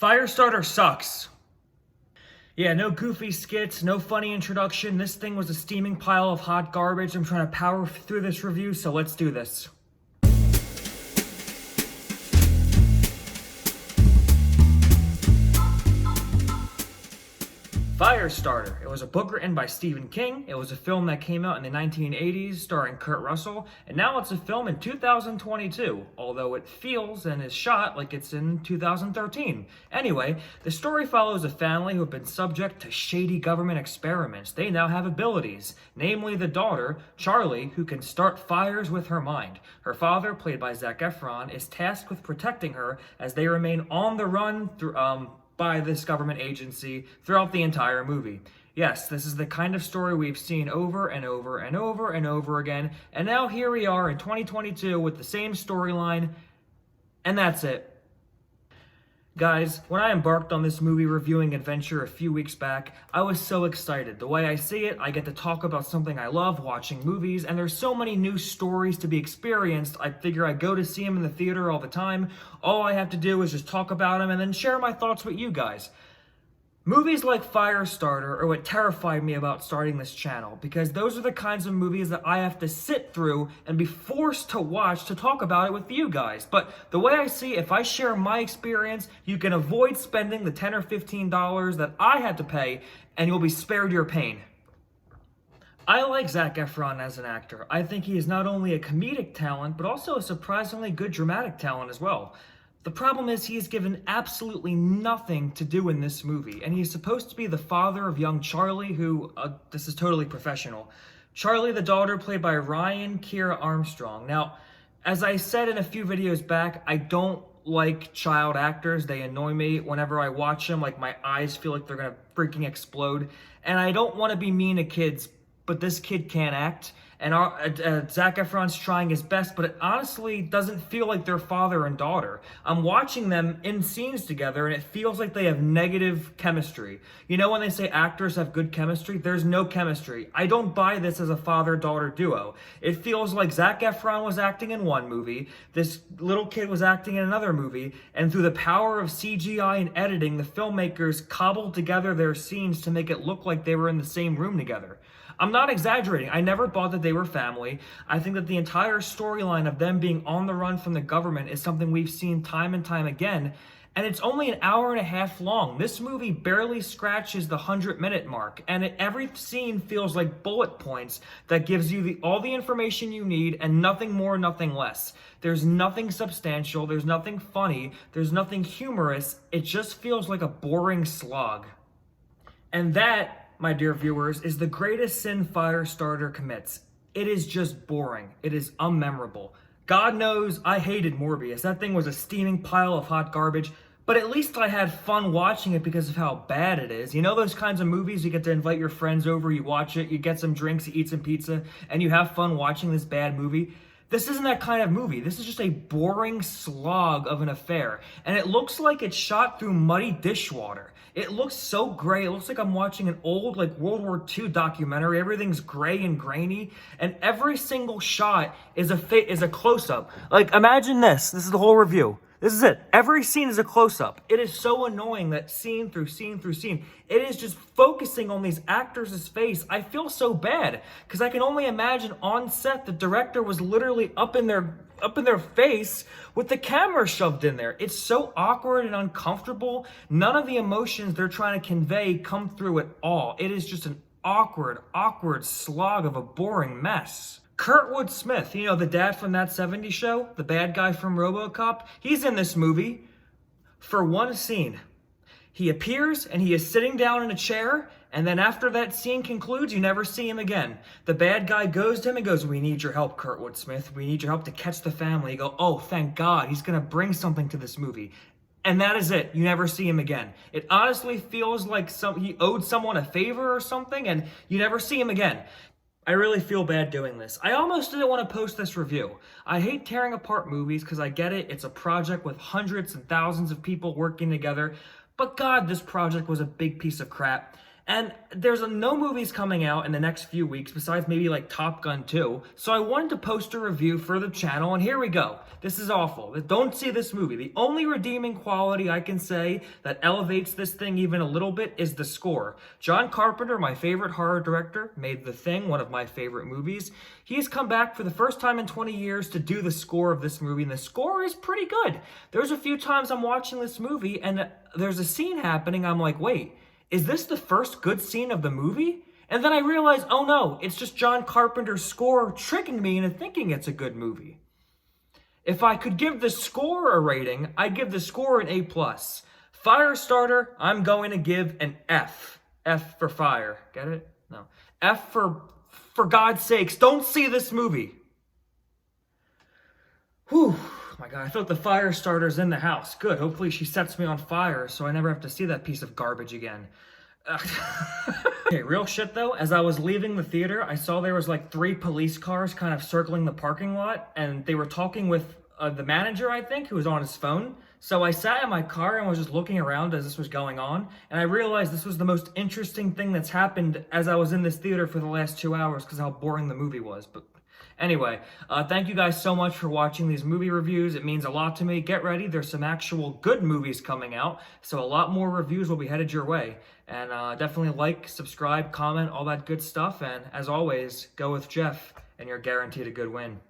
Firestarter sucks. Yeah, no goofy skits, no funny introduction. This thing was a steaming pile of hot garbage. I'm trying to power through this review, so let's do this. Firestarter. It was a book written by Stephen King. It was a film that came out in the 1980s starring Kurt Russell, and now it's a film in 2022, although it feels and is shot like it's in 2013. Anyway, the story follows a family who have been subject to shady government experiments. They now have abilities, namely the daughter, Charlie, who can start fires with her mind. Her father, played by Zac Efron, is tasked with protecting her as they remain on the run through by this government agency throughout the entire movie. Yes, this is the kind of story we've seen over and over and over and over again, and now here we are in 2022 with the same storyline, and that's it. Guys, when I embarked on this movie reviewing adventure a few weeks back, I was so excited. The way I see it, I get to talk about something I love, watching movies, and there's so many new stories to be experienced, I figure I go to see them in the theater all the time. All I have to do is just talk about them and then share my thoughts with you guys. Movies like Firestarter are what terrified me about starting this channel, because those are the kinds of movies that I have to sit through and be forced to watch to talk about it with you guys. But the way I see it, if I share my experience, you can avoid spending the $10 or $15 that I had to pay, and you'll be spared your pain. I like Zac Efron as an actor. I think he is not only a comedic talent, but also a surprisingly good dramatic talent as well. The problem is he is given absolutely nothing to do in this movie, and he's supposed to be the father of young Charlie, who, this is totally professional. Charlie, the daughter, played by Ryan Kiera Armstrong. Now, as I said in a few videos back, I don't like child actors. They annoy me whenever I watch them. Like, my eyes feel like they're gonna freaking explode. And I don't want to be mean to kids, but this kid can't act. And Zac Efron's trying his best, but it honestly doesn't feel like they're father and daughter. I'm watching them in scenes together, and it feels like they have negative chemistry. You know when they say actors have good chemistry? There's no chemistry. I don't buy this as a father-daughter duo. It feels like Zac Efron was acting in one movie, this little kid was acting in another movie, and through the power of CGI and editing, the filmmakers cobbled together their scenes to make it look like they were in the same room together. I'm not exaggerating. I never thought that they were family. I think that the entire storyline of them being on the run from the government is something we've seen time and time again, and it's only an hour and a half long. This movie barely scratches the 100-minute mark, and every scene feels like bullet points that gives you all the information you need and nothing more, nothing less. There's nothing substantial, there's nothing funny, there's nothing humorous. It just feels like a boring slog. And that, my dear viewers, is the greatest sin Firestarter commits. It is just boring. It is unmemorable. God knows I hated Morbius. That thing was a steaming pile of hot garbage, but at least I had fun watching it because of how bad it is. You know those kinds of movies you get to invite your friends over, you watch it, you get some drinks, you eat some pizza, and you have fun watching this bad movie? This isn't that kind of movie. This is just a boring slog of an affair. And it looks like it's shot through muddy dishwater. It looks so gray. It looks like I'm watching an old, like, World War II documentary. Everything's gray and grainy. And every single shot is a close-up. Like, imagine this. This is the whole review. This is it. Every scene is a close-up. It is so annoying that scene through scene through scene, it is just focusing on these actors' face. I feel so bad because I can only imagine on set the director was literally up in their face with the camera shoved in there. It's so awkward and uncomfortable. None of the emotions they're trying to convey come through at all. It is just an awkward slog of a boring mess. Kurtwood Smith, you know, the dad from That 70s Show, the bad guy from RoboCop, he's in this movie for one scene. He appears and he is sitting down in a chair, and then after that scene concludes, you never see him again. The bad guy goes to him and goes, "We need your help, Kurtwood Smith. We need your help to catch the family." You go, "Oh, thank God, he's gonna bring something to this movie." And that is it. You never see him again. It honestly feels like he owed someone a favor or something, and you never see him again. I really feel bad doing this. I almost didn't want to post this review. I hate tearing apart movies because I get it. It's a project with hundreds and thousands of people working together. But God, this project was a big piece of crap. And there's no movies coming out in the next few weeks besides maybe like Top Gun 2. So I wanted to post a review for the channel, and here we go. This is awful. Don't see this movie. The only redeeming quality I can say that elevates this thing even a little bit is the score. John Carpenter, my favorite horror director, made The Thing one of my favorite movies. He's come back for the first time in 20 years to do the score of this movie, and the score is pretty good. There's a few times I'm watching this movie and there's a scene happening, I'm like, wait, is this the first good scene of the movie? And then I realize, oh no, it's just John Carpenter's score tricking me into thinking it's a good movie. If I could give the score a rating, I'd give the score an A+. Firestarter, I'm going to give an F. F for fire. Get it? No. F for God's sakes, don't see this movie. Whew. Oh my God, I feel like the fire starter's in the house. Good, hopefully she sets me on fire so I never have to see that piece of garbage again. Okay, real shit though, as I was leaving the theater, I saw there was like 3 police cars kind of circling the parking lot, and they were talking with the manager, I think, who was on his phone. So I sat in my car and was just looking around as this was going on, and I realized this was the most interesting thing that's happened as I was in this theater for the last 2 hours because how boring the movie was. But anyway, thank you guys so much for watching these movie reviews. It means a lot to me. Get ready. There's some actual good movies coming out, so a lot more reviews will be headed your way. And definitely like, subscribe, comment, all that good stuff. And as always, go with Jeff, and you're guaranteed a good win.